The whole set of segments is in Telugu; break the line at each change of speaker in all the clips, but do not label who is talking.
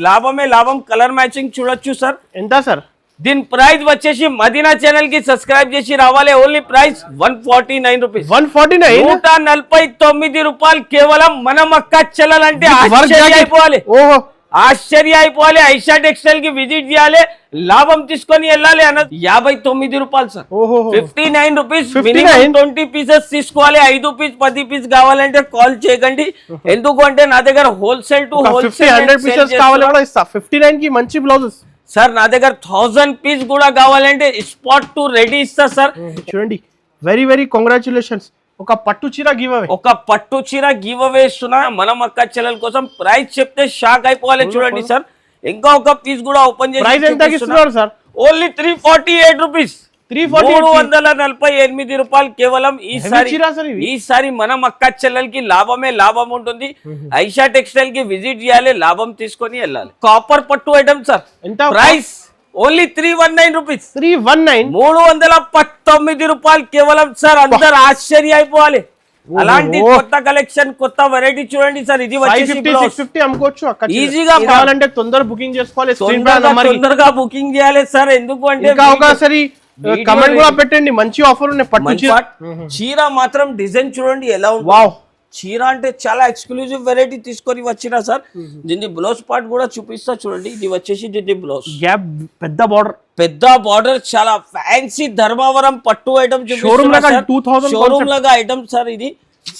లాభమే లాభం కలర్ మ్యాచింగ్ చూడొచ్చు సార్.
ఎంత సార్?
దీని ప్రైస్ వచ్చేసి మదీనా ఛానల్ కి సబ్స్క్రైబ్ చేసి రావాలి. Only price 149 rupees.
149
149 రూపాయలు కేవలం. మనం అక్క చెల్లెలంటే ఆశ్చర్య అయిపోవాలి.
ఓహో
ఆశ్చర్య అయిపోవాలి. ఐషా టెక్స్టైల్ కి విజిట్ చేయాలి, లాభం తీసుకొని వెళ్ళాలి అన్నది. 59 రూపాయలు సార్. 59 రూపీస్. మినిమం 20 పీసెస్ తీసుకోవాలి. 5 పీస్ 10 పీస్ కావాలంటే కాల్ చేయకండి. ఎందుకంటే నా దగ్గర హోల్సేల్ టు హోల్సేల్
100 పీసెస్ కావాలి కూడా ఇస్తా. 59 కి మంచి బ్లౌజెస్
సార్. నా దగ్గర 1000 పీస్ కూడా కావాలంటే స్పాట్ టు రెడీ ఇస్తా సార్.
చూడండి, వెరీ వెరీ కంగ్రాచులేషన్స్. ఒక పట్టు చీర గివ్ అవే,
ఒక పట్టు చీర గివ్ అవే ఇస్తున్నా మనం అక్క చెల్లెల కోసం. ప్రైస్ చెప్తే షాక్ అయిపోవాలి. చూడండి సార్, ఇంకా ఒక పీస్ కూడా ఓపెన్ చేసి
ప్రైస్ ఎంత ఇస్తున్నారు సార్?
Only 348 rupees. 348 రూపాయలు కేవలం. ఈసారి మనం అక్క చెల్లెలకి లాభమే లాభం ఉంటుంది. ఐషా టెక్స్టైల్ కి విజిట్ చేయాలి, లాభం తీసుకొని వెళ్ళాలి. కాపర్ పట్టు ఐటమ్ సార్.
ఎంత
ప్రైస్? Only 319 rupees.
319
రూపాయలు కేవలం సార్. అందరు ఆశ్చర్య అయిపోవాలి. అలాంటి కొత్త కలెక్షన్, కొత్త వెరైటీ చూడండి సార్. ఇది వచ్చేసి
650 అమ్ముకోవచ్చు.
ఈజీగా
కావాలంటే తొందర బుకింగ్ చేసుకోవాలి,
తొందరగా బుకింగ్ చేయాలి సార్. ఎందుకు అంటే
ఒకసారి కమెంట్ కూడా పెట్టండి, మంచి ఆఫర్ ఉన్నాయి. పట్టు
చీర మాత్రం డిజైన్ చూడండి ఎలా ఉంది.
వావ్,
చీర అంటే చాలా ఎక్స్క్లూజివ్ వెరైటీ తీసుకొని వచ్చినా సార్. దీని బ్లౌజ్ పార్ట్ కూడా చూపిస్తా చూడండి. ఇది వచ్చేసి దీని బ్లౌజ్
గ్యాప్, పెద్ద బార్డర్, చాలా ఫ్యాన్సీ ధర్మవరం పట్టు ఐటమ్
షోరూమ్ లాగా ఐటమ్ సార్. ఇది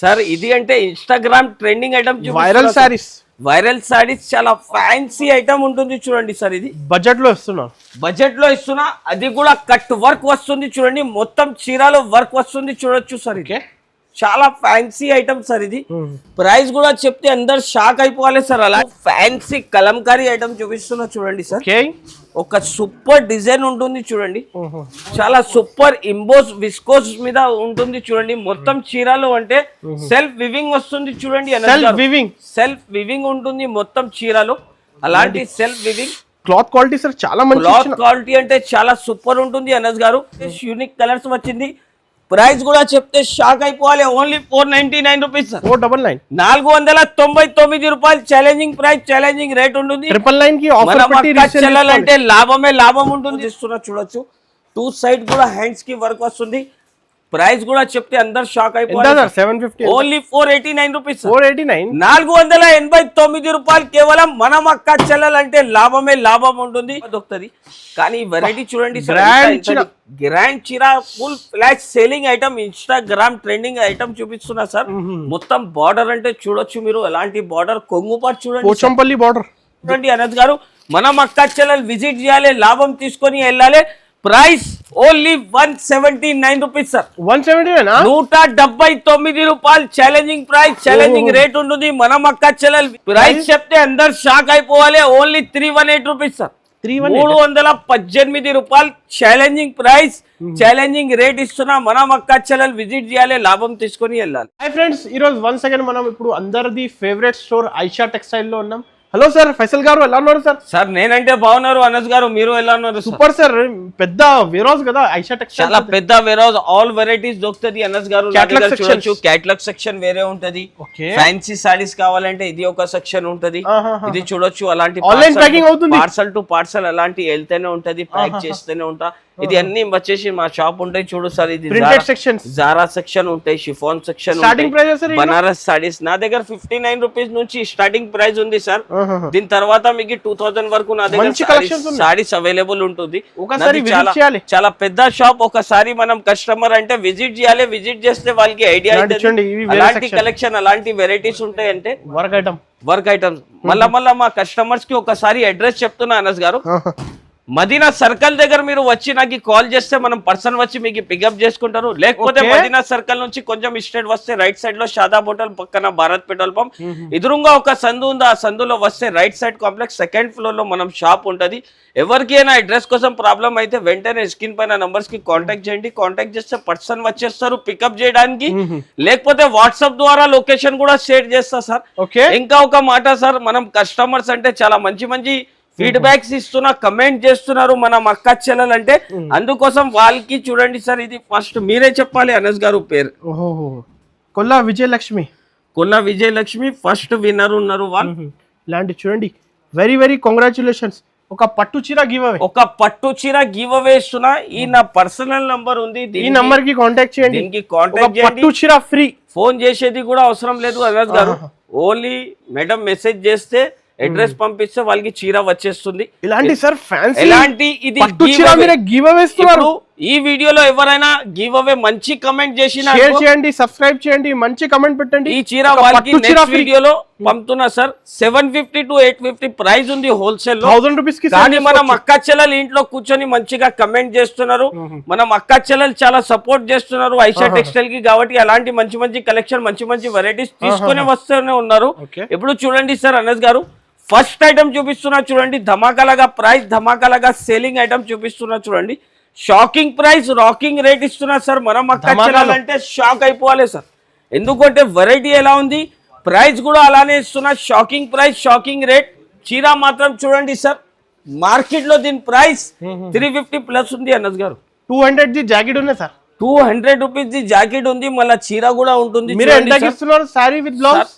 సార్, ఇది అంటే Instagram trending item. Viral saris చాలా ఫ్యాన్సీ ఐటమ్ ఉంటుంది చూడండి సార్. ఇది బడ్జెట్ లో ఇస్తున్నా. అది కూడా కట్ వర్క్ వస్తుంది చూడండి. మొత్తం చీరలో వర్క్ వస్తుంది చూడొచ్చు సార్. ఇది చాలా ఫ్యాన్సీ ఐటమ్ సార్. ఇది ప్రైస్ కూడా చెప్తే అందరు షాక్ అయిపోవాలి సార్. అలా ఫ్యాన్సీ కలంకారీ ఐటమ్ చూపిస్తున్నా చూడండి సార్. ఒక సూపర్ డిజైన్ ఉంటుంది చూడండి. చాలా సూపర్ ఇంబోస్ విస్కోస్ మీద ఉంటుంది చూడండి. మొత్తం చీరలు అంటే సెల్ఫ్ వివింగ్ వస్తుంది చూడండి. సెల్ఫ్ వివింగ్ ఉంటుంది మొత్తం చీరలు. అలాంటి self weaving
cloth quality sir చాలా మంచి.
క్లాత్ క్వాలిటీ అంటే చాలా సూపర్ ఉంటుంది అనస్ గారు. యూనిక్ కలర్స్ వచ్చింది. ప్రైస్ కూడా చెప్తే షాక్ అయిపోవాలి. Only 499 rupees. 499 రూపాయలు. ఛాలెంజింగ్ ప్రైస్, ఛాలెంజింగ్ రేట్ ఉంటుంది. 999 అంటే లాభమే లాభం ఉంటుంది. చూడొచ్చు, 2 సైడ్ కూడా హ్యాండ్స్ కి వర్క్ వస్తుంది. ప్రైస్ కూడా చెప్తే అందరు షాక్ అయిపోవాలి. Only 489 rupees. 489 రూపాయలు కేవలం. మనం అక్క చెల్లెలంటే లాభమే లాభం ఉంటుంది. దొరుకుతుంది కానీ వెరైటీ చూడండి. గ్రాండ్ చీర full flash selling item, Instagram trending item చూపిస్తున్నా సార్. మొత్తం బార్డర్ అంటే చూడొచ్చు మీరు. ఎలాంటి బార్డర్, కొంగుపాటు చూడండి,
బార్డర్
చూడండి అనస్ గారు. మనం అక్క చెల్లెలు విజిట్ చేయాలి, లాభం తీసుకొని వెళ్ళాలి. Price only 179 rupees sir. 179 రూపాయలు. ఛాలెంజింగ్ ప్రైస్, ఛాలెంజింగ్ రేట్ ఉంటుంది. మనం అక్క చెల్లెలు ప్రైస్ చెప్తే అందరు షాక్ అయిపోవాలి. Only 318 rupees sir. 318 రూపాయలు. ఛాలెంజింగ్ ప్రైస్, ఛాలెంజింగ్ రేట్ ఇస్తున్నా. మనం అక్క చెల్లెలు విజిట్ చేయాలి, లాభం తీసుకొని వెళ్ళాలి.
హై ఫ్రెండ్స్, ఈ రోజు వన్స్ అగైన్ మనం ఇప్పుడు అందరిది ఫేవరెట్ స్టోర్ ఐషా టెక్స్టైల్ లో ఉన్నాం. హలో సార్, ఫైసల్ గారు ఎలా ఉన్నారు సార్?
సార్ నేనంటే బాగున్నారు. అనస్ గారు మీరు ఎలా ఉన్నారు?
Super sir. పెద్ద వేర్హౌస్ కదా ఐషా టెక్స్టైల్.
చాలా పెద్ద వేర్హౌస్, ఆల్ వెరైటీస్ దొరుకుతుంది అనస్ గారు. చూడొచ్చు, క్యాటలాగ్ సెక్షన్ వేరే ఉంటది. ఫ్యాన్సీ సారీస్ కావాలంటే ఇది ఒక సెక్షన్ ఉంటది. ఇది చూడొచ్చు. అలాంటి
ఆన్లైన్ ప్యాకింగ్ అవుతుంది.
పార్సల్ టు పార్సల్ అలాంటి వెళ్తేనే ఉంటది, ప్యాక్ చేస్తేనే ఉంటా. ఇది అన్ని వచ్చేసి మా షాప్ ఉంటాయి చూడు సార్. ఇది జారా సెక్షన్ ఉంటాయి, షిఫాన్ సెక్షన్, బనారస్ సారీస్. నా దగ్గర 59 రూపీస్ నుంచి స్టార్టింగ్ ప్రైస్ ఉంది సార్. దీని తర్వాత మీకు 2000 వరకు నా దగ్గర సారీస్ అవైలబుల్ ఉంటుంది. చాలా పెద్ద షాప్. ఒకసారి మనం కస్టమర్ అంటే విజిట్ చేయాలి. విజిట్ చేస్తే వాళ్ళకి ఐడియా అలాంటి కలెక్షన్, అలాంటి వెరైటీస్ ఉంటాయి. అంటే వర్క్ ఐటమ్స్. మళ్ళా మా కస్టమర్స్ కి ఒకసారి అడ్రస్ చెప్తున్నా అనస్ గారు. మదీనా సర్కిల్ దగ్గర మీరు వచ్చి నాకు కాల్ చేస్తే మనం పర్సన్ వచ్చి మీకు పికప్ చేసుకుంటారు. లేకపోతే మదీనా సర్కిల్ నుంచి కొంచెం స్ట్రేట్ వస్తే రైట్ సైడ్ లో షాదాబ్ హోటల్ పక్కన భారత్ పెట్రోల్ పంప్ ఎదురుగా ఒక సందు ఉంది. ఆ సందులో వస్తే right side complex 2nd floor లో మనం షాప్ ఉంటది. ఎవరికైనా అడ్రస్ కోసం ప్రాబ్లం అయితే వెంటనే స్క్రీన్ పైన నంబర్స్ కి కాంటాక్ట్ చేయండి. కాంటాక్ట్ చేస్తే పర్సన్ వచ్చేస్తారు పికప్ చేయడానికి. లేకపోతే వాట్సాప్ ద్వారా లొకేషన్ కూడా షేర్ చేస్తా సార్. ఇంకా ఒక మాట సార్, మనం కస్టమర్స్ అంటే చాలా మంచి మంచి ఫీడ్బ్యాక్స్ ఇస్తున్నా, కమెంట్ చేస్తున్నారు మనం అక్క చెల్లెలు అంటే. అందుకోసం వాళ్ళకి చూడండి సార్. ఇది ఫస్ట్ మీరే చెప్పాలి అనస్ గారు పేరు.
కొల్లా విజయలక్ష్మి
ఫస్ట్ విన్నర్ ఉన్నారు వాళ్ళు.
ఇలాంటి చూడండి వెరీ వెరీ కంగ్రాచులేషన్స్. ఒక పట్టు చీర గివ్ అవే,
ఒక పట్టు చీర గివ్ అవే ఇస్తున్నా. ఈ నా పర్సనల్ నంబర్ ఉంది,
ఈ నంబర్ కి కాంటాక్ట్ చేయండి,
దీనికి కాంటాక్ట్ చేయండి.
పట్టు చీర ఫ్రీ,
ఫోన్ చేసేది కూడా అవసరం లేదు అవినాష్ గారు. ఓన్లీ మేడం మెసేజ్ చేస్తే అడ్రస్ పంపిస్తే వాళ్ళకి చీర వచ్చేస్తుంది.
ఇలాంటి సార్ ఫ్యాన్సీ
ఇలాంటి ఇది
పట్టు చీర మీరు గివ్ అవే ఇస్తున్నారు.
ఈ వీడియోలో ఎవరైనా గివ్ అవే మంచి కమెంట్ చేసినా
షేర్ చేయండి, సబ్స్క్రైబ్ చేయండి, మంచి కమెంట్ పెట్టండి.
ఈ చీర వాళ్ళకి నెక్స్ట్ వీడియోలో పంపుతున్నా సార్. 750 to 850 ప్రైస్ ఉంది హోల్సేల్ లో.
1000 రూపీస్ కి
కానీ మనం అక్క చెల్లెలు ఇంట్లో కూర్చొని మంచిగా కమెంట్ చేస్తున్నారు. మనం అక్క చెల్లెలు చాలా సపోర్ట్ చేస్తున్నారు ఐషా టెక్స్టైల్ కి. కాబట్టి అలాంటి మంచి మంచి కలెక్షన్, మంచి మంచి వెరైటీస్ తీసుకొని వస్తూనే ఉన్నారు. ఇప్పుడు చూడండి సార్ అనస్ గారు, ఫస్ట్ ఐటమ్ చూపిస్తున్నా చూడండి. ధమాకాలగా ప్రైస్, ధమాకాలగా సేలింగ్ ఐటమ్ చూపిస్తున్నా చూడండి. షాకింగ్ ప్రైస్, రాకింగ్ రేట్ ఇస్తున్నా సార్. మనం అక్క చెల్లాలంటే షాక్ అయిపోవాలి సార్. ఎందుకంటే వెరైటీ ఎలా ఉంది, ప్రైస్ కూడా అలానే ఇస్తున్నా. Shocking price, shocking rate. చీర మాత్రం చూడండి సార్, మార్కెట్ లో దీని ప్రైస్ 350 ప్లస్ ఉంది అనస్ గారు.
200 ది జాకెట్ ఉంది సార్,
200 రూపీస్ ది జాకెట్ ఉంది, మళ్ళీ చీర కూడా ఉంటుంది.
మీరు ఎంతకి ఇస్తున్నారు సారీ విత్ బ్లౌజ్?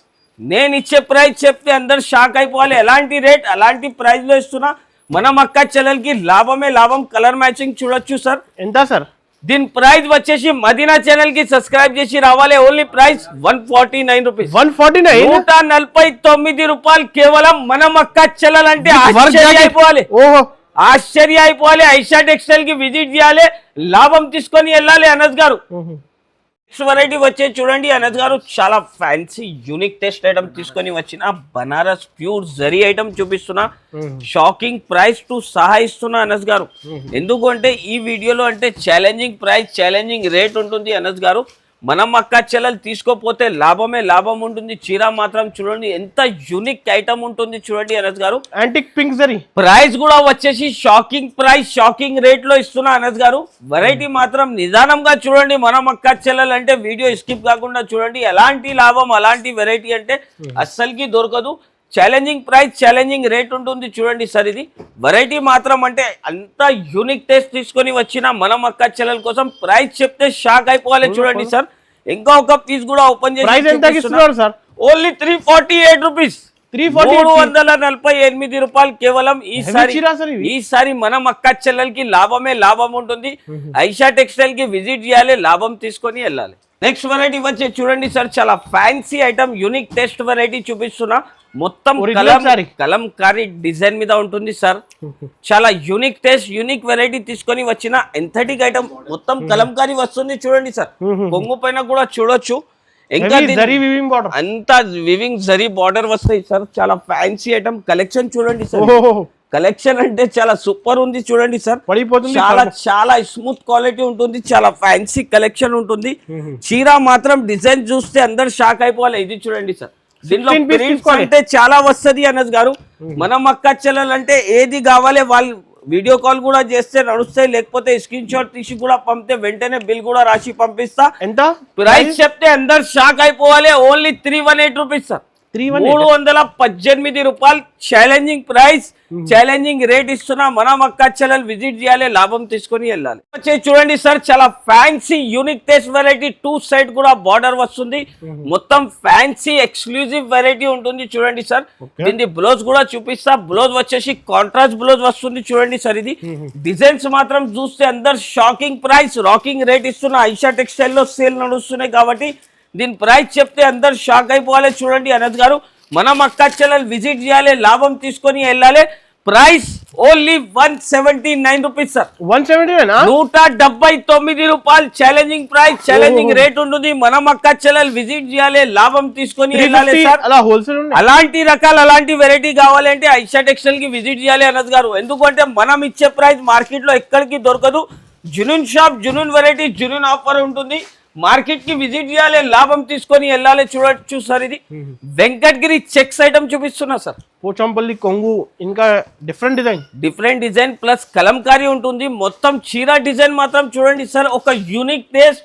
నేను ఇచ్చే ప్రైస్ చెప్తే అందరు షాక్ అయిపోవాలి. ఎలాంటి రేట్, అలాంటి ప్రైస్ లో ఇస్తున్నా. మనం అక్క చెల్లెలకి లాభమే లాభం. కలర్ మ్యాచింగ్ చూడొచ్చు సార్.
ఎంత సార్
దీని ప్రైస్ వచ్చేసి మదీనా ఛానల్ కి సబ్స్క్రైబ్ చేసి రావాలి. Only price 149 rupees.
149,
149 రూపాయలు కేవలం. మనం అక్క చెల్లెలంటే ఆశ్చర్య అయిపోవాలి.
ఓహో,
ఆశ్చర్య అయిపోవాలి. ఐషా టెక్స్టైల్ కి విజిట్ చేయాలి, లాభం తీసుకొని వెళ్ళాలి అనస్ గారు. నెక్స్ట్ వెరైటీ వచ్చే చూడండి అనస్ గారు, చాలా ఫ్యాన్సీ యూనిక్ టెస్ట్ ఐటమ్ తీసుకొని వచ్చిన బనారస్ ప్యూర్ జరీ ఐటమ్ చూపిస్తున్నా. షాకింగ్ ప్రైస్ టు సహా ఇస్తున్నా అనస్ గారు. ఎందుకంటే ఈ వీడియోలో అంటే ఛాలెంజింగ్ ప్రైస్, ఛాలెంజింగ్ రేట్ ఉంటుంది అనస్ గారు. మనం అక్క చెల్లెలు తీసుకోపోతే లాభమే లాభం ఉంటుంది. చీర మాత్రం చూడండి ఎంత యూనిక్ ఐటమ్ ఉంటుంది చూడండి అనస్ గారు.
Antique pink zari.
ప్రైస్ కూడా వచ్చేసి షాకింగ్ ప్రైస్, షాకింగ్ రేట్ లో ఇస్తున్నా అనస్ గారు. వెరైటీ మాత్రం నిదానంగా చూడండి. మనం అక్క చెల్లెలు అంటే వీడియో స్కిప్ కాకుండా చూడండి. ఎలాంటి లాభం, అలాంటి వెరైటీ అంటే అస్సలకి దొరకదు. ఛాలెంజింగ్ ప్రైస్, ఛాలెంజింగ్ రేట్ ఉంటుంది చూడండి సార్. ఇది వెరైటీ మాత్రం అంటే అంత యూనిక్ టేస్ట్ తీసుకొని వచ్చిన మనం అక్క చెల్లెల కోసం. ప్రైస్ చెప్తే షాక్ అయిపోవాలి చూడండి సార్. ఇంకా ఒక పీస్ కూడా ఓపెన్ చేసి
సార్,
ఓన్లీ 348 రూపీస్. 348 రూపాయలు కేవలం. ఈసారి మనం అక్క చెల్లెలకి లాభమే లాభం ఉంటుంది. ఐషా టెక్స్టైల్ కి విజిట్ చేయాలి, లాభం తీసుకొని వెళ్ళాలి. నెక్స్ట్ వెరైటీ వచ్చి చూడండి సార్, చాలా fancy item, unique test variety చూపిస్తున్నా. మొత్తం కలంకారీ డిజైన్ మీద ఉంటుంది సార్. చాలా యూనిక్ టేస్ట్, యూనిక్ వెరైటీ తీసుకొని వచ్చిన ఎంథటిక్ ఐటమ్. మొత్తం కలంకారీ వస్తుంది చూడండి సార్. కొంగు పైన కూడా చూడొచ్చు. ఇంకా అంతా వివింగ్ జరీ బార్డర్ వస్తాయి సార్. చాలా ఫ్యాన్సీ ఐటమ్. కలెక్షన్ చూడండి సార్. కలెక్షన్ అంటే చాలా సూపర్ ఉంది చూడండి సార్. చాలా చాలా స్మూత్ క్వాలిటీ ఉంటుంది. చాలా ఫ్యాన్సీ కలెక్షన్ ఉంటుంది. చీర మాత్రం డిజైన్ చూస్తే అందరు షాక్ అయిపోవాలి. ఇది చూడండి సార్. దీనిలో ప్రింట్స్ అంటే చాలా వస్తుంది అనస్ గారు. మనం అక్క చెల్లెలంటే ఏది కావాలి వాళ్ళు వీడియో కాల్ కూడా చేస్తే నడుస్తాయి. లేకపోతే స్క్రీన్ షాట్ తీసి కూడా పంపితే వెంటనే బిల్ కూడా రాసి పంపిస్తా. ఎంత ప్రైస్ చెప్తే అందరు షాక్ అయిపోవాలి. Only 318 rupees sir. 318 రూపాయలు. ఛాలెంజింగ్ ప్రైస్, ఛాలెంజింగ్ రేట్ ఇస్తున్నా. మనం అక్క చెల్లెలు విజిట్ చేయాలి, లాభం తీసుకొని వెళ్ళాలి. చూడండి సార్, చాలా fancy unique taste variety. 2 side కూడా బార్డర్ వస్తుంది. మొత్తం ఫ్యాన్సీ ఎక్స్క్లూజివ్ వెరైటీ ఉంటుంది చూడండి సార్. దీని బ్లౌజ్ కూడా చూపిస్తా. బ్లౌజ్ వచ్చేసి కాంట్రాస్ట్ బ్లౌజ్ వస్తుంది చూడండి సార్. ఇది డిజైన్స్ మాత్రం చూస్తే అందరు షాకింగ్ ప్రైస్, రాకింగ్ రేట్ ఇస్తున్నా. ఐషా టెక్స్టైల్ లో సేల్ నడుస్తున్నాయి కాబట్టి దీని ప్రైస్ చెప్తే అందరు షాక్ అయిపోవాలి చూడండి అనస్ గారు. మనం అక్క చెల్లెలు విజిట్ చేయాలి, లాభం తీసుకొని వెళ్ళాలి. Price only 179 rupees sir. 179 రూపాయలు. ఛాలెంజింగ్ ప్రైస్, ఛాలెంజింగ్ రేట్ ఉంటుంది. మనం అక్క చెల్లెలు విజిట్ చేయాలి, లాభం తీసుకొని వెళ్ళాలి సార్. అలాంటి రకాలు, అలాంటి వెరైటీ కావాలి అంటే ఐషా టెక్స్టైల్ కి విజిట్ చేయాలి అనస్ గారు. ఎందుకంటే మనం ఇచ్చే ప్రైస్ మార్కెట్ లో ఎక్కడికి దొరకదు. Junoon shop, Junoon variety, Junoon offer ఉంటుంది. మార్కెట్ కి విజిట్ చేయాలి, లాభం తీసుకొని వెళ్ళాలి. చూడొచ్చు సార్. ఇది వెంకటగిరి చెక్స్ ఐటమ్ చూపిస్తున్నా సార్.
పోచంపల్లి కొంగు, ఇంకా డిఫరెంట్ డిజైన్
ప్లస్ కలంకారీ ఉంటుంది. మొత్తం చీర డిజైన్ మాత్రం చూడండి సార్. ఒక యూనిక్ టేస్ట్,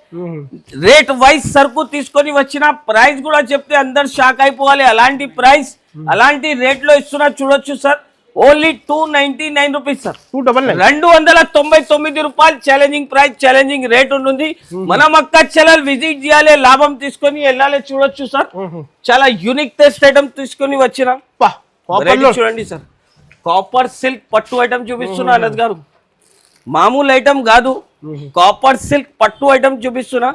రేట్ వైజ్ సరుకు తీసుకొని వచ్చిన. ప్రైస్ కూడా చెప్తే అందరు షాక్ అయిపోవాలి. అలాంటి ప్రైస్, అలాంటి రేట్ లో ఇస్తున్నా చూడొచ్చు సార్. Only 299 rupees sir. 299 రూపాయలు. ఛాలెంజింగ్ ప్రైస్, ఛాలెంజింగ్ రేట్ ఉంటుంది. మనం అక్క చెల్లెలు విజిట్ చేయాలి, లాభం తీసుకొని వెళ్ళాలి. చూడొచ్చు సార్. చాలా యూనిక్ టెస్ట్ ఐటమ్ తీసుకొని వచ్చిన. చూడండి సార్, కాపర్ సిల్క్ పట్టు ఐటమ్ చూపిస్తున్నా అనద్ గారు, మామూలు ఐటమ్ కాదు, కాపర్ సిల్క్ పట్టు ఐటమ్ చూపిస్తున్నా.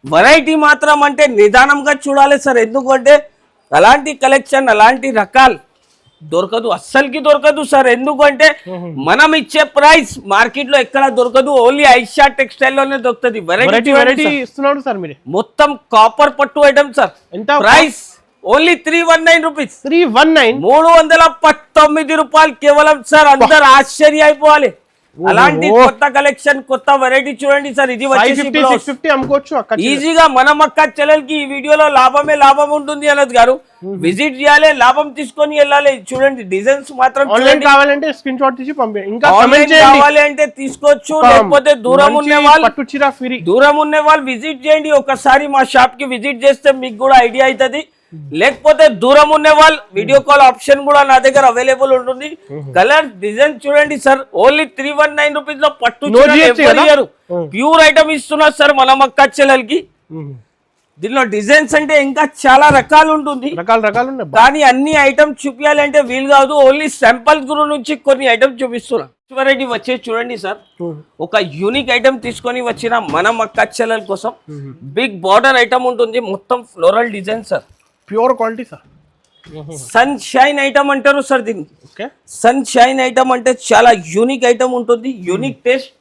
వెరైటీ మాత్రం అంటే నిదానంగా చూడాలి సార్, ఎందుకంటే అలాంటి కలెక్షన్ అలాంటి రకాలు దొరకదు, అస్సలకి దొరకదు సార్. ఎందుకంటే మనం ఇచ్చే ప్రైస్ మార్కెట్ లో ఎక్కడ దొరకదు, ఓన్లీ ఐషా టెక్స్టైల్ లోనే దొరుకుతుంది. వెరైటీ
ఇస్తున్నాడు సార్ మీరు,
మొత్తం కాపర్ పట్టు ఐటమ్ సార్.
ఎంత
ప్రైస్? Only 319 rupees.
319
319 రూపాయలు కేవలం సార్. అందరు ఆశ్చర్య అయిపోవాలి. అలాంటి కొత్త కలెక్షన్ కొత్త వెరైటీ చూడండి సార్. ఇది వచ్చేసి
అమ్ముకోవచ్చు
ఈజీగా. మన మక్క చెల్లెలకి ఈ వీడియోలో లాభమే లాభం ఉంటుంది అనద్ గారు. విజిట్ చేయాలి, లాభం తీసుకొని వెళ్ళాలి. చూడండి డిజైన్స్ మాత్రం
కావాలంటే స్క్రీన్ షాట్ తీసి పంపించండి. ఇంకా
కావాలి అంటే తీసుకోవచ్చు, లేకపోతే దూరం ఉన్న వాళ్ళు విజిట్ చేయండి. ఒకసారి మా షాప్ కి విజిట్ చేస్తే మీకు కూడా ఐడియా అవుతుంది. లేకపోతే దూరం ఉన్న వాళ్ళు వీడియో కాల్ ఆప్షన్ కూడా నా దగ్గర అవైలబుల్ ఉంటుంది. కలర్ డిజైన్ చూడండి సార్. ఓన్లీ 319 రూపీస్ లో పట్టు ప్యూర్ ఐటమ్ ఇస్తున్నారు సార్ మన మక్క చెల్లెలకి. దీనిలో డిజైన్స్ అంటే ఇంకా చాలా రకాలు ఉంటుంది,
రకాలు
కానీ అన్ని ఐటమ్ చూపించాలంటే వీలు కాదు. ఓన్లీ శాంపుల్ గురు నుంచి కొన్ని ఐటమ్ చూపిస్తున్నా. వెరైటీ వచ్చేసి చూడండి సార్, ఒక యూనిక్ ఐటమ్ తీసుకొని వచ్చిన మన మక్క చెల్లెల కోసం. బిగ్ బార్డర్ ఐటమ్ ఉంటుంది, మొత్తం floral design sir,
pure quality sir.
Sunshine item అంటారు సార్ దీన్ని. సన్ షైన్ ఐటమ్ అంటే చాలా యూనిక్ ఐటమ్ ఉంటుంది, యూనిక్ టేస్ట్.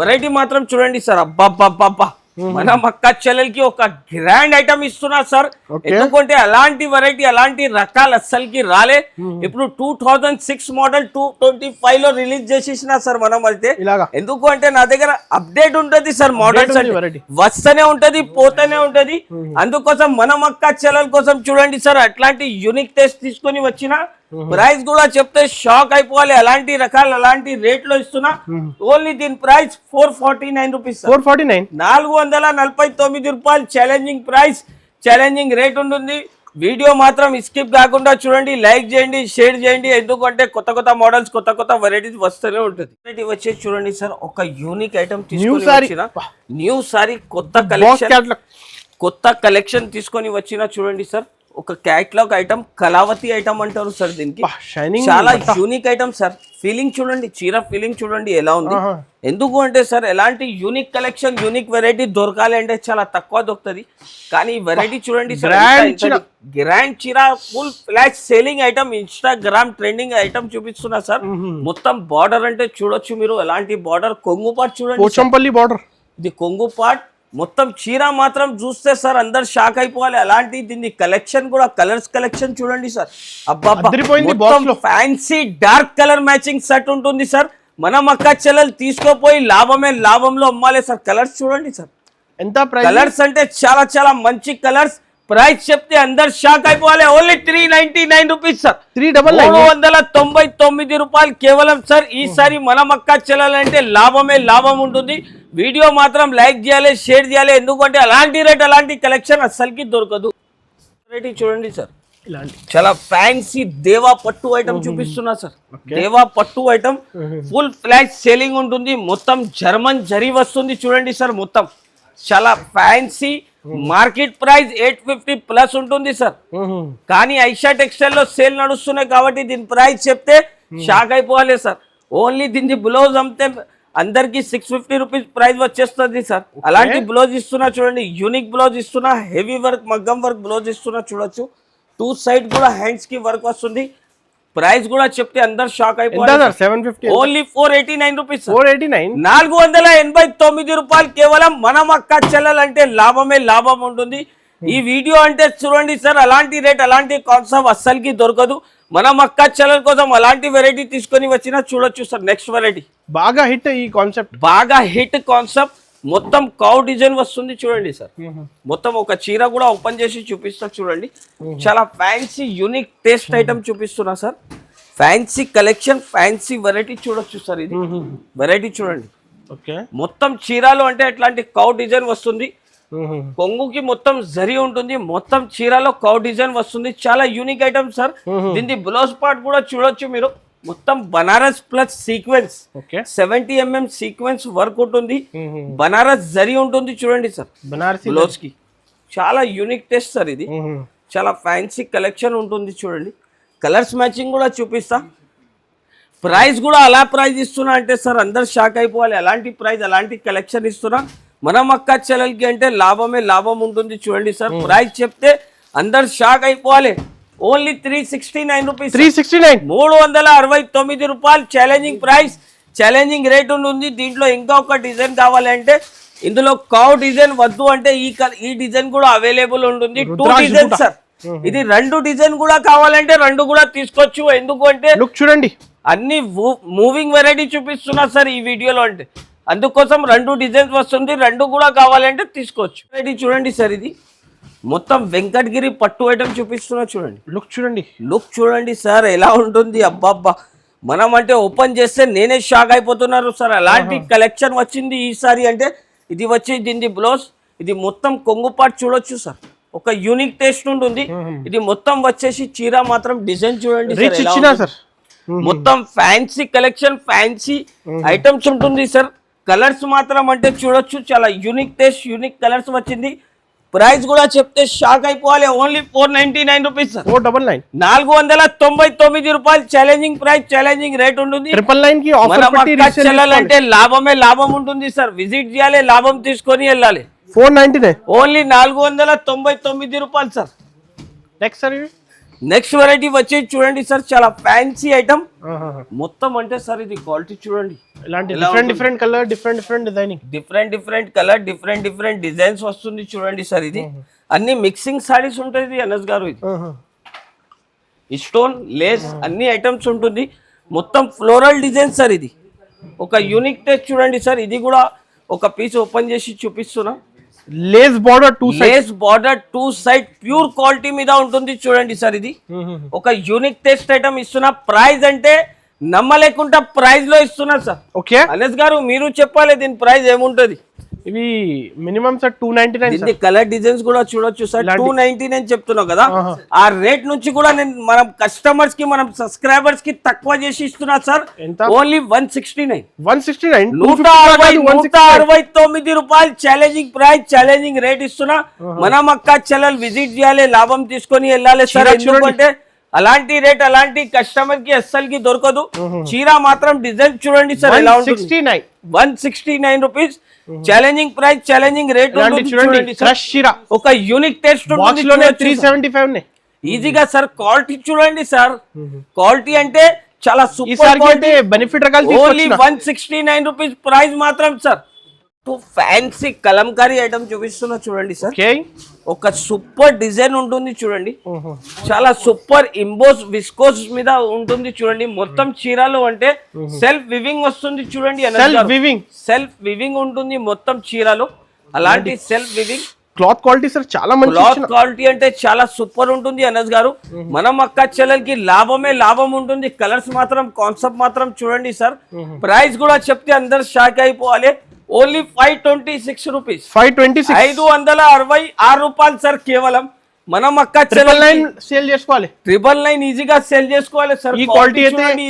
వెరైటీ మాత్రం చూడండి సార్, అబ్బా మన మక్క చెల్లెలకి ఒక గ్రాండ్ ఐటమ్ ఇస్తున్నారు సార్. ఎందుకంటే అలాంటి వెరైటీ అలాంటి రకాలు అస్సలకి రాలే. ఇప్పుడు 2006 మోడల్ 225 లో రిలీజ్ చేసేసిన సార్ మనం అయితే. ఎందుకంటే నా దగ్గర అప్డేట్ ఉంటది సార్, మోడల్స్ వస్తూనే ఉంటది పోతూనే ఉంటది. అందుకోసం మన మక్క చెల్లెల కోసం చూడండి సార్, అట్లాంటి యూనిక్ టేస్ట్ తీసుకొని వచ్చిన. ప్రైస్ కూడా చెప్తే షాక్ అయిపోవాలి, అలాంటి రకాలు అలాంటి రేట్ లో ఇస్తున్నా. ఓన్లీ దీని ప్రైస్ 449 రూపీస్. 449 రూపాయలు. ఛాలెంజింగ్ ప్రైస్, ఛాలెంజింగ్ రేట్ ఉంటుంది. వీడియో మాత్రం స్కిప్ కాకుండా చూడండి, లైక్ చేయండి, షేర్ చేయండి. ఎందుకంటే కొత్త కొత్త మోడల్స్ కొత్త కొత్త వెరైటీస్ వస్తూనే ఉంటుంది. వెరైటీ వచ్చేసి చూడండి సార్, ఒక యూనిక్ ఐటమ్ తీసుకొని వచ్చిన న్యూ సారీ, కొత్త కలెక్షన్ తీసుకొని వచ్చిన. చూడండి సార్, ఒక క్యాట్లాగ్ ఐటమ్, కళావతి ఐటమ్ అంటారు సార్ దీనికి. చాలా యూనిక్ ఐటమ్ సార్. ఫీలింగ్ చూడండి, చీర ఫీలింగ్ చూడండి ఎలా ఉంది. ఎందుకు అంటే సార్ ఎలాంటి యూనిక్ కలెక్షన్ యూనిక్ వెరైటీ దొరకాలి అంటే చాలా తక్కువ దొరుకుతుంది. కానీ వెరైటీ చూడండి సార్, గ్రాండ్ చీర full flash selling item, Instagram trending item చూపిస్తున్నా సార్. మొత్తం బార్డర్ అంటే చూడొచ్చు మీరు, ఎలాంటి బార్డర్, కొంగు పాట్ చూడండి,
బార్డర్
ఇది కొంగు పాట్. మొత్తం చీర మాత్రం చూస్తే సార్ అందరు షాక్ అయిపోవాలి. అలాంటి దీన్ని కలెక్షన్ కూడా, కలర్స్ కలెక్షన్ చూడండి సార్. అబ్బా fancy dark colour matching set ఉంటుంది సార్. మన మక్క చెల్లెలు తీసుకోపోయి లాభమే లాభంలో అమ్మాలి సార్. కలర్స్ చూడండి సార్,
ఎంత
కలర్స్ అంటే చాలా చాలా మంచి కలర్స్. ప్రైస్ చెప్తే అందరు షాక్ అయిపోవాలి. Only 399 rupees sir. 399 రూపాయలు కేవలం సార్. ఈసారి మన మక్క చెల్లెలంటే లాభమే లాభం ఉంటుంది. వీడియో మాత్రం లైక్ చేయాలి, షేర్ చేయాలి. ఎందుకంటే అలాంటి రేట్ అలాంటి కలెక్షన్ అస్సలకి దొరకదు. వెరైటీ చూడండి సార్, చాలా ఫ్యాన్సీ దేవా పట్టు ఐటమ్ చూపిస్తున్నా సార్. దేవా పట్టు ఐటమ్ ఫుల్ ఫ్లాష్ సేలింగ్ ఉంటుంది. మొత్తం జర్మన్ జరీ వస్తుంది చూడండి సార్. మొత్తం చాలా ఫ్యాన్సీ. మార్కెట్ ప్రైస్ 850 ప్లస్ ఉంటుంది సార్. కానీ ఐషా టెక్స్టైల్ లో సేల్ నడుస్తున్నాయి కాబట్టి దీని ప్రైస్ చెప్తే షాక్ అయిపోవాలి సార్. ఓన్లీ దీన్ని బ్లౌజ్ అమ్మితే అందరికి 650 రూపీస్ ప్రైస్ వచ్చేస్తుంది సార్. అలాంటి బ్లౌజ్ ఇస్తున్నా చూడండి, యూనిక్ బ్లౌజ్ ఇస్తున్నా, హెవీ వర్క్ మగ్గం వర్క్ బ్లౌజ్ ఇస్తున్నా చూడొచ్చు. 2 సైడ్ కూడా హ్యాండ్స్ కి వర్క్ వస్తుంది. ప్రైస్ కూడా చెప్తే అందరు షాక్ అయిపోవాలి. Only 489 rupees. 489 రూపాయలు కేవలం. మన మక్క చెల్లెలంటే లాభమే లాభం ఉంటుంది. ఈ వీడియో అంటే చూడండి సార్, అలాంటి రేట్ అలాంటి కాన్సెప్ట్ అస్సలకి దొరకదు. మన మక్క చెల్లెల కోసం అలాంటి వెరైటీ తీసుకొని వచ్చినా చూడొచ్చు సార్. నెక్స్ట్ వెరైటీ
బాగా హిట్, ఈ కాన్సెప్ట్
బాగా హిట్ కాన్సెప్ట్. మొత్తం కౌ డిజైన్ వస్తుంది చూడండి సార్. మొత్తం ఒక చీర కూడా ఓపెన్ చేసి చూపిస్తా చూడండి. చాలా ఫ్యాన్సీ యూనిక్ టేస్ట్ ఐటమ్ చూపిస్తున్నా sir. Fancy collection, fancy variety చూడొచ్చు సార్. ఇది వెరైటీ చూడండి. మొత్తం చీరలు అంటే అట్లాంటి కౌ డిజైన్ వస్తుంది. కొంగుకి మొత్తం జరీ ఉంటుంది. మొత్తం చీరలో కౌ డిజైన్ వస్తుంది. చాలా యూనిక్ ఐటమ్ సార్. దీని బ్లౌజ్ పార్ట్ కూడా చూడొచ్చు మీరు. మొత్తం Banaras plus sequence, 70 mm sequence work ఉంటుంది. బనారస్ జరీ ఉంటుంది చూడండి సార్ బ్లౌజ్ కి. చాలా యూనిక్ టేస్ట్ సార్ ఇది. చాలా ఫ్యాన్సీ కలెక్షన్ ఉంటుంది చూడండి. కలర్స్ మ్యాచింగ్ కూడా చూపిస్తా. ప్రైస్ కూడా అలా ప్రైస్ ఇస్తున్నా అంటే సార్ అందరు షాక్ అయిపోవాలి. అలాంటి ప్రైస్ అలాంటి కలెక్షన్ ఇస్తున్నా మన అక్క చెల్లెలకి అంటే లాభమే లాభం ఉంటుంది. చూడండి సార్ ప్రైస్ చెప్తే అందరు షాక్ అయిపోవాలి. ఓన్లీ 369 రూపీస్, 369 రూపాయలు. ఛాలెంజింగ్ ప్రైస్, ఛాలెంజింగ్ రేట్ ఉంటుంది. దీంట్లో ఇంకా ఒక డిజైన్ కావాలంటే ఇందులో కౌ డిజైన్ వద్దు అంటే ఈ డిజైన్ కూడా అవైలబుల్ ఉంటుంది. 2 డిజైన్ సార్, ఇది 2 డిజైన్ కూడా కావాలంటే 2 కూడా తీసుకోవచ్చు. ఎందుకు అంటే
చూడండి
అన్ని మూవింగ్ వెరైటీ చూపిస్తున్నా సార్ ఈ వీడియోలో, అంటే అందుకోసం 2 డిజైన్స్ వస్తుంది. 2 కూడా కావాలంటే తీసుకోవచ్చు. వెరైటీ చూడండి సార్, ఇది మొత్తం వెంకటగిరి పట్టు ఐటమ్ చూపిస్తున్నా. చూడండి లుక్ చూడండి సార్ ఎలా ఉంటుంది. అబ్బాబ్బా, మనం అంటే ఓపెన్ చేస్తే నేనే షాక్ అయిపోతున్నారు సార్. అలాంటి కలెక్షన్ వచ్చింది ఈసారి. అంటే ఇది వచ్చి దీని బ్లౌజ్, ఇది మొత్తం కొంగు పార్ట్ చూడొచ్చు సార్. ఒక యూనిక్ టేస్ట్ ఉంటుంది. ఇది మొత్తం వచ్చేసి చీర మాత్రం డిజైన్ చూడండి సార్. మొత్తం ఫ్యాన్సీ కలెక్షన్, ఫ్యాన్సీ ఐటమ్స్ ఉంటుంది సార్. కలర్స్ మాత్రం అంటే చూడొచ్చు, చాలా యూనిక్ టేస్ట్, యూనిక్ కలర్స్ వచ్చింది. ప్రైస్ కూడా చెప్తే షాక్ అయిపోవాలి. ఓన్లీ 499 రూపీస్ సార్, 499 రూపాయలు. ఛాలెంజింగ్ ప్రైస్, ఛాలెంజింగ్ రేట్ ఉంటుంది. అంటే లాభమే లాభం ఉంటుంది సార్. విజిట్ చేయాలి, లాభం తీసుకొని వెళ్ళాలి.
499
ఓన్లీ 499 రూపాయలు సార్. నెక్స్ట్ వెరైటీ వచ్చి చూడండి సార్, చాలా ఫ్యాన్సీ ఐటమ్ మొత్తం. అంటే సార్ ఇది క్వాలిటీ చూడండి,
different colour, different designing,
different colour, different designs వస్తుంది. చూడండి సార్, ఇది అన్ని మిక్సింగ్ సారీస్ ఉంటుంది అనస్ గారు. ఇది స్టోన్ లేస్ అన్ని ఐటమ్స్ ఉంటుంది. మొత్తం ఫ్లోరల్ డిజైన్ సార్. ఇది ఒక యూనిక్ టేస్ట్ చూడండి సార్. ఇది కూడా ఒక పీస్ ఓపెన్ చేసి చూపిస్తున్నా.
Lace border
2 side pure quality మీద ఉంటుంది. చూడండి సార్, ఇది ఒక యూనిక్ టేస్ట్ ఐటమ్ ఇస్తున్నా. ప్రైస్ అంటే నమ్మలేకుండా ప్రైస్ లో ఇస్తున్నా సార్.
ఓకే
అనస్ గారు మీరు చెప్పాలి దీని ప్రైస్ ఏముంటది.
ఇవి మినిమం సార్ 299.
కలర్ డిజైన్స్ కూడా చూడొచ్చు సార్. 299 చెప్తున్నావు కదా, ఆ రేట్ నుంచి కూడా నేను మనం కస్టమర్స్ కి, మనం సబ్స్క్రైబర్స్ కి తక్కువ చేసి ఇస్తున్నా సార్. ఓన్లీ 169 169 రూపాయలు. ఛాలెంజింగ్ ప్రైస్, ఛాలెంజింగ్ రేట్ ఇస్తున్నా. మనం అక్క చెల్లెలు విజిట్ చేయాలి, లాభం తీసుకొని వెళ్ళాలి సార్. ఎందుకంటే అలాంటి రేట్ అలాంటి కస్టమర్ కి అస్సలకి దొరకదు. చీర మాత్రం డిజైన్ చూడండి సార్ ఎలా ఉంటుంది. 169 rupees. Challenging price, challenging rate చూడండి. ఒక యూనిక్ టేస్ట్ ఉంటుంది.
375
ఈజీగా సార్. క్వాలిటీ చూడండి సార్, క్వాలిటీ అంటే చాలా super
benefit.
Only 169 rupees price మాత్రం సార్. ఫ్యాన్సీ కలంకారీ ఐటమ్ చూపిస్తున్నా చూడండి సార్. ఒక సూపర్ డిజైన్ ఉంటుంది చూడండి, చాలా సూపర్ ఇంబోస్ విస్కోస్ మీద ఉంటుంది చూడండి. మొత్తం చీరలు అంటే సెల్ఫ్ వివింగ్ వస్తుంది చూడండి. సెల్ఫ్ వివింగ్ ఉంటుంది మొత్తం చీరలు. అలాంటి self weaving
cloth quality sir చాలా మంచి.
క్లాత్ క్వాలిటీ అంటే చాలా సూపర్ ఉంటుంది అనస్ గారు. మనం అక్క చెల్లెలకి లాభమే లాభం ఉంటుంది. కలర్స్ మాత్రం, కాన్సెప్ట్ మాత్రం చూడండి సార్. ప్రైస్ కూడా చెప్తే అందరు షాక్ అయిపోవాలి. ఓన్లీ 526 రూపీస్, 566 రూపాయలు సార్. కేవలం మనం అక్క చెల్లెలు
సేల్ చేసుకోవాలి.
999 ఈజీగా సేల్ చేసుకోవాలి సార్.
ఈ క్వాలిటీ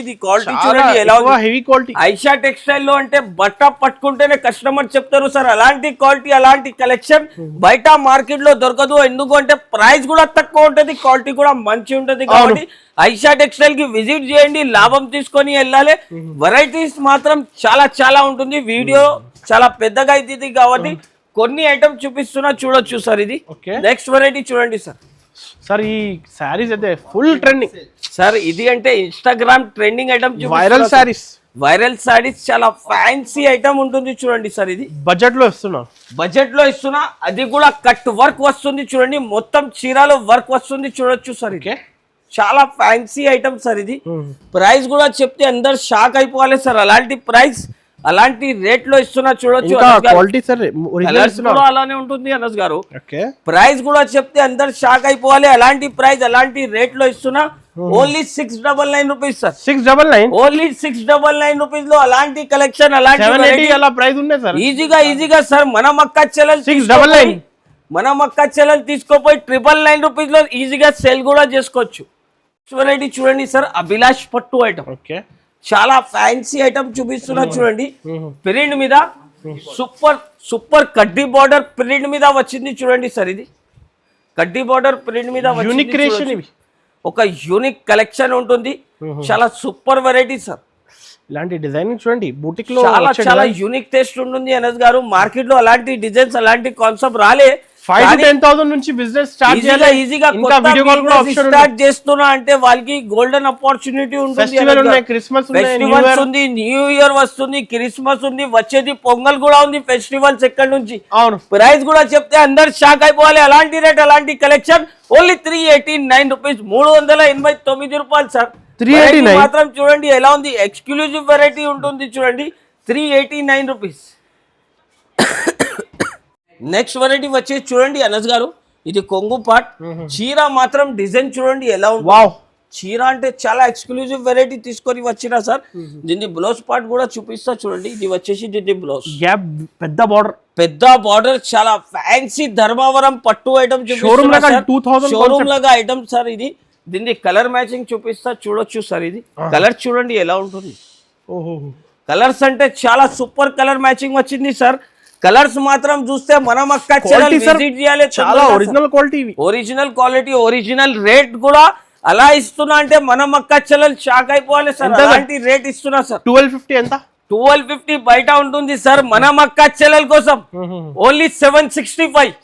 ఇది క్వాలిటీ చూడండి ఎలా
హెవీ క్వాలిటీ.
ఐషా టెక్స్టైల్ లో అంటే బట్ట పట్టుకుంటేనే కస్టమర్ చెప్తారు సార్. అలాంటి క్వాలిటీ, అలాంటి కలెక్షన్ బయట మార్కెట్ లో దొరకదు. ఎందుకంటే ప్రైస్ కూడా తక్కువ ఉంటది, క్వాలిటీ కూడా మంచి ఉంటది. కాబట్టి ఐషా టెక్స్టైల్ కి విజిట్ చేయండి, లాభం తీసుకొని వెళ్ళాలి. వెరైటీస్ మాత్రం చాలా ఉంటుంది. వీడియో చాలా పెద్దగా అవుతుంది కాబట్టి కొన్ని ఐటమ్ చూపిస్తున్నా చూడొచ్చు సార్. ఇది నెక్స్ట్ వెరైటీ చూడండి సార్.
సార్ ఈ సారీస్ అయితే ఫుల్ ట్రెండింగ్
సార్. ఇది అంటే Instagram trending item,
viral
saris చాలా ఫ్యాన్సీ ఐటమ్ ఉంటుంది చూడండి సార్. ఇది బడ్జెట్ లో ఇస్తున్నా. అది కూడా కట్ వర్క్ వస్తుంది చూడండి. మొత్తం చీరలో వర్క్ వస్తుంది చూడొచ్చు సార్. ఇది చాలా ఫ్యాన్సీ ఐటమ్ సార్. ఇది ప్రైస్ కూడా చెప్తే అందరు షాక్ అయిపోవాలి సార్. అలాంటి ప్రైస్, అలాంటి రేట్ లో ఇస్తున్నా చూడొచ్చు. అలానే ఉంటుంది అనస్ గారు. ప్రైస్ కూడా చెప్తే అందరు షాక్ అయిపోవాలి. అలాంటి ప్రైస్, అలాంటి రేట్ లో ఇస్తున్నా. Only 699 rupees sir.
699
only 699 rupees లో అలాంటి కలెక్షన్, అలాంటి
ప్రైస్ ఉన్నాయి సార్.
ఈజీగా సార్. మనం అక్క చెల్లెలు
699
మనం అక్క చెల్లెలు తీసుకోపోయి 999 రూపీస్ లో ఈజీగా సేల్ కూడా చేసుకోవచ్చు. వెరైటీ చూడండి సార్, అభిలాష్ పట్టు ఐటమ్. చాలా ఫ్యాన్సీ ఐటమ్ చూపిస్తున్నా చూడండి. ప్రింట్ మీద సూపర్ కడ్డీ బార్డర్ ప్రింట్ మీద వచ్చింది చూడండి సార్. ఇది కడ్డీ బార్డర్ ప్రింట్ మీద
యూనిక్ క్రియేషన్.
ఒక యూనిక్ కలెక్షన్ ఉంటుంది. చాలా సూపర్ వెరైటీ సార్.
ఇలాంటి డిజైనింగ్ చూడండి బూటిక్ లో
చాలా చాలా యూనిక్ టేస్ట్ ఉంటుంది అనస్ గారు. మార్కెట్ లో అలాంటి డిజైన్స్ అలాంటి కాన్సెప్ట్ రాలే.
5 to 10,000 నుంచి బిజినెస్ స్టార్ట్ చేయాలి.
ఈజీగా వీడియో కాల్ కూడా ఆప్షన్ స్టార్ట్ చేస్తున్నా అంటే వాళ్ళకి గోల్డెన్ ఆపర్చునిటీ ఉంటుంది.
ఫెస్టివల్ ఉన్నాయి, క్రిస్మస్
ఫెస్టివల్స్ ఉంది, న్యూ ఇయర్ వస్తుంది, క్రిస్మస్ ఉంది, వచ్చేది పొంగల్ కూడా ఉంది. ఫెస్టివల్స్ ఎక్కడి నుంచి.
అవును.
ప్రైస్ కూడా చెప్తే అందరు షాక్ అయిపోవాలి. అలాంటి రేట్ అలాంటి కలెక్షన్ ఓన్లీ 389 రూపీస్, 389 రూపాయలు సార్. 389 మాత్రం చూడండి ఎలా ఉంది. ఎక్స్క్లూజివ్ వెరైటీ ఉంటుంది చూడండి, 389 రూపీస్. నెక్స్ట్ వెరైటీ వచ్చేసి చూడండి అనస్ గారు, ఇది కొంగు పాట్. చీర మాత్రం డిజైన్ చూడండి ఎలా ఉంది.
వావ్,
చీర అంటే చాలా ఎక్స్క్లూజివ్ వెరైటీ తీసుకొని వచ్చినా సార్. దీన్ని బ్లౌజ్ పార్ట్ కూడా చూపిస్తా చూడండి. ఇది వచ్చేసి దీన్ని బ్లౌజ్
గ్యాప్ పెద్ద బార్డర్
చాలా ఫ్యాన్సీ ధర్మవరం పట్టు ఐటమ్
షోరూమ్
లాగా ఐటమ్ సార్. ఇది దీన్ని కలర్ మ్యాచింగ్ చూపిస్తా చూడొచ్చు సార్. ఇది కలర్ చూడండి ఎలా ఉంటుంది. కలర్స్ అంటే చాలా సూపర్ కలర్ మ్యాచింగ్ వచ్చింది సార్. కలర్స్ మాత్రం చూస్తే మనం అక్క విజిట్ చేయాలి.
చాలా original quality,
original quality, original rate కూడా అలా ఇస్తున్నా అంటే మనం అక్క చెల్లెలు షాక్ అయిపోవాలి సార్. అలాంటి రేట్ ఇస్తున్నా సార్.
1250 ఎంత?
1250 బయట ఉంటుంది సార్. మనం అక్క చెల్లెల కోసం ఓన్లీ 765 రూపీస్,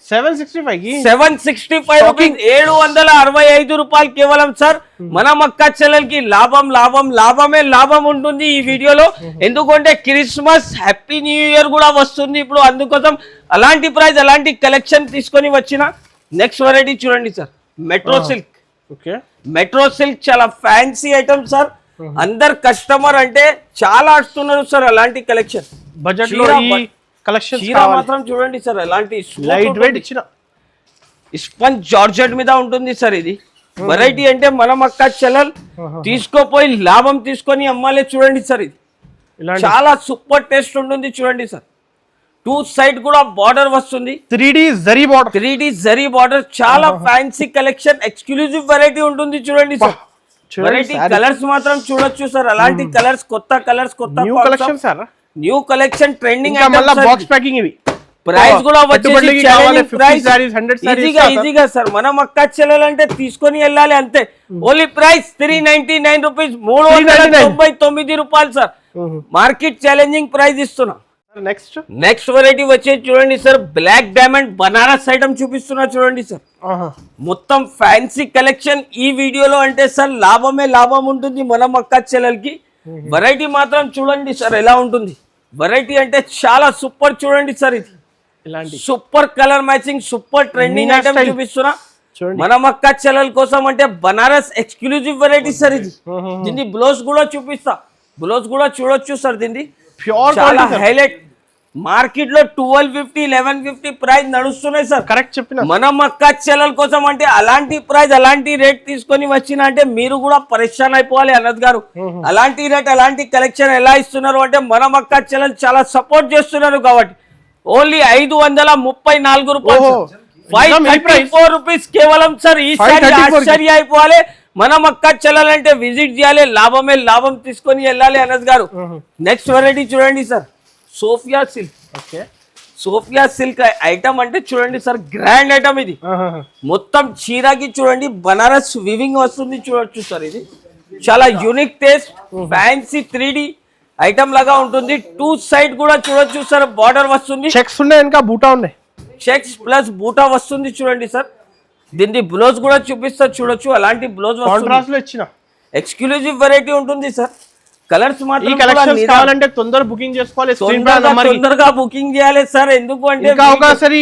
765 రూపాయలు కేవలం సార్. మనం అక్క చెల్లెలకి లాభం లాభం లాభమే లాభం ఉంటుంది ఈ వీడియోలో. ఎందుకంటే క్రిస్మస్, హ్యాపీ న్యూ ఇయర్ కూడా వస్తుంది ఇప్పుడు. అందుకోసం అలాంటి ప్రైస్ అలాంటి కలెక్షన్ తీసుకొని వచ్చిన. నెక్స్ట్ వెరైటీ చూడండి sir, metro silk. Metro silk చాలా ఫ్యాన్సీ ఐటమ్ సార్. అందరు కస్టమర్ అంటే చాలా వస్తున్నారు సార్. అలాంటి కలెక్షన్
బడ్జెట్ లో ఈ కలెక్షన్
మాత్రం చూడండి సార్. అలాంటి
లైట్ వెయిట్ ఇచ్చిన
స్పంజ్ జార్జెట్ మీద ఉంటుంది సార్. ఇది వెరైటీ అంటే మనం అక్క చెల్లెల్ తీసుకోపోయి లాభం తీసుకొని అమ్మాలే చూడండి సార్. ఇది చాలా సూపర్ టేస్ట్ ఉంటుంది చూడండి సార్. 2 సైడ్ కూడా బార్డర్ వస్తుంది,
3D జరీ బార్డర్. చాలా
ఫ్యాన్సీ కలెక్షన్, ఎక్స్క్లూజివ్ వెరైటీ ఉంటుంది చూడండి సార్. వెరైటీ కలర్స్ మాత్రం చూడొచ్చు సార్. అలాంటి కలర్స్, కొత్త కలర్స్, కొత్త new collection trending.
Box packing. ఇవి
ప్రైస్ కూడా ఈజీగా సార్. మనం అక్క చెల్లెలంటే తీసుకొని వెళ్ళాలి అంతే. ఓన్లీ ప్రైస్ 399 రూపీస్, 399 రూపాయలు సార్. మార్కెట్ ఛాలెంజింగ్ ప్రైస్ ఇస్తున్నా. నెక్స్ట్ వెరైటీ వచ్చేది చూడండి sir, black diamond Banaras item చూపిస్తున్నా చూడండి సార్. మొత్తం ఫ్యాన్సీ కలెక్షన్ ఈ వీడియోలో అంటే సార్ లాభమే లాభం ఉంటుంది మనం అక్క చెల్లెలకి. వెరైటీ మాత్రం చూడండి సార్ ఎలా ఉంటుంది. వెరైటీ అంటే చాలా సూపర్ చూడండి సార్. ఇది super colour matching, super trending item చూపిస్తున్నా మనం అక్క చెల్లెల కోసం. అంటే బనారస్ ఎక్స్క్లూజివ్ వెరైటీ సార్. ఇది దీన్ని బ్లౌజ్ కూడా చూపిస్తా, బ్లౌజ్ కూడా చూడొచ్చు సార్. దీన్ని చాలా హైలైట్. మార్కెట్ లో 1250, 1150 ప్రైస్ నడుస్తున్నాయి సార్.
కరెక్ట్ చెప్పిన.
మనం అక్క చెల్లెల కోసం అంటే అలాంటి ప్రైస్ అలాంటి రేట్ తీసుకొని వచ్చిన అంటే మీరు కూడా పరేషాన్ అయిపోవాలి అనద్ గారు. అలాంటి రేట్ అలాంటి కలెక్షన్ ఎలా ఇస్తున్నారు అంటే మనం అక్క చెల్లెలు చాలా సపోర్ట్ చేస్తున్నారు కాబట్టి ఓన్లీ 534 రూపాయలు, 534 రూపీస్ కేవలం సార్. ఈసారి ఆశ్చర్య అయిపోవాలి. మనం అక్క చెల్లాలంటే విజిట్ చేయాలి, లాభమే లాభం తీసుకొని వెళ్ళాలి అనస్ గారు. నెక్స్ట్ వెరైటీ చూడండి sir, Sofia silk. Sofia silk item అంటే చూడండి సార్, గ్రాండ్ ఐటమ్. ఇది మొత్తం చీరకి చూడండి బనారస్ వివింగ్ వస్తుంది చూడొచ్చు సార్. ఇది చాలా unique taste, fancy 3D item లాగా ఉంటుంది. 2 సైడ్ కూడా చూడొచ్చు సార్, బార్డర్ వస్తుంది.
చెక్స్ ఉన్నాయి, ఇంకా బూటా ఉన్నాయి.
చెక్స్ ప్లస్ బూటా వస్తుంది చూడండి సార్. దీన్ని బ్లౌజ్ కూడా చూపిస్తా చూడొచ్చు. అలాంటి బ్లౌజ్
ఇచ్చిన
ఎక్స్క్లూజివ్ వెరైటీ ఉంటుంది సార్. కలర్స్ మాత్రం
కావాలంటే తొందరగా బుకింగ్ చేసుకోవాలి,
తొందరగా బుకింగ్ చేయాలి సార్. ఎందుకు అంటే
ఒకసారి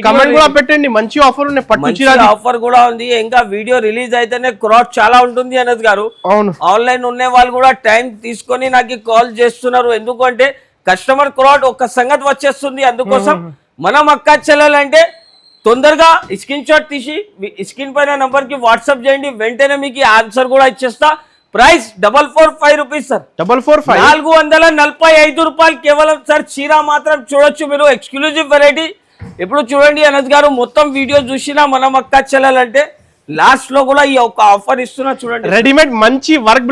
కమెంట్ కూడా పెట్టండి, మంచి ఆఫర్ ఉన్నాయి, పట్టు
ఆఫర్ కూడా ఉంది. ఇంకా వీడియో రిలీజ్ అయితేనే క్రాట్ చాలా ఉంటుంది అనద్ గారు. ఆన్లైన్ ఉన్న వాళ్ళు కూడా టైం తీసుకొని నాకు కాల్ చేస్తున్నారు. ఎందుకంటే కస్టమర్ క్రాట్ ఒక సంగతి వచ్చేస్తుంది. అందుకోసం మనం అక్క చెల్లాలంటే తొందరగా స్క్రీన్ షాట్ తీసి స్క్రీన్ పైన నంబర్ కి వాట్సాప్ చేయండి, వెంటనే మీకు ఆన్సర్ కూడా ఇచ్చేస్తా. Price 445 rupees sir. 445 రూపాయలు కేవలం సార్. చీర మాత్రం చూడొచ్చు మీరు, ఎక్స్క్లూజివ్ వెరైటీ. ఇప్పుడు చూడండి అనద్ గారు, మొత్తం వీడియో చూసినా మనం అక్క చెల్లాలంటే లాస్ట్ లో కూడా ఈ ఒక ఆఫర్ ఇస్తున్నా చూడండి.
రెడీమేడ్ మంచి వర్క్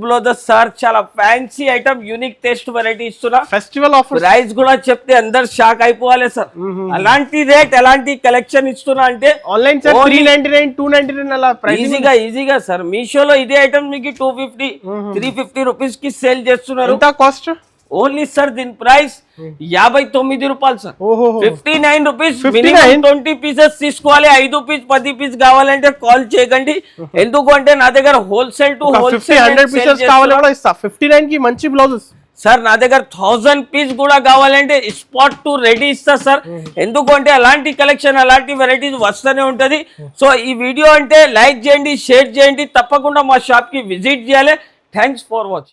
బ్లౌజెస్
సార్ చాలా fancy item, unique taste variety ఇస్తున్నా.
ఫెస్టివల్ ఆఫర్
ప్రైస్ కూడా చెప్తే అందరు షాక్ అయిపోవాలి సార్. అలాంటి రేట్ ఎలాంటి కలెక్షన్ ఇస్తున్నా అంటే
ఆన్లైన్ సార్ 399 299 అలా ప్రైస్
ఈజీగా సార్. మీషోలో ఇదే ఐటమ్ మీకు 250 350 రూపీస్ కి సేల్ చేస్తున్నారు.
ఎంత కాస్ట్?
ఓన్లీ సార్ దీని ప్రైస్ 59 రూపాయలు సార్. 59 రూపీస్. 20 పీసెస్ తీసుకోవాలి. 5 పీస్ 10 పీస్ కావాలంటే కాల్ చేయకండి. ఎందుకంటే నా దగ్గర హోల్సేల్ టు హోల్సేల్
100 పీసెస్ కావాలి కూడా ఇస్తా. 59 కి మంచి బ్లౌజెస్
సార్. నా దగ్గర 1000 పీస్ కూడా కావాలంటే స్పాట్ టు రెడీ ఇస్తా సార్. ఎందుకంటే అలాంటి కలెక్షన్ అలాంటి వెరైటీస్ వస్తూనే ఉంటది. సో ఈ వీడియో అంటే లైక్ చేయండి, షేర్ చేయండి, తప్పకుండా మా షాప్ కి విజిట్ చేయాలి. Thanks for watching.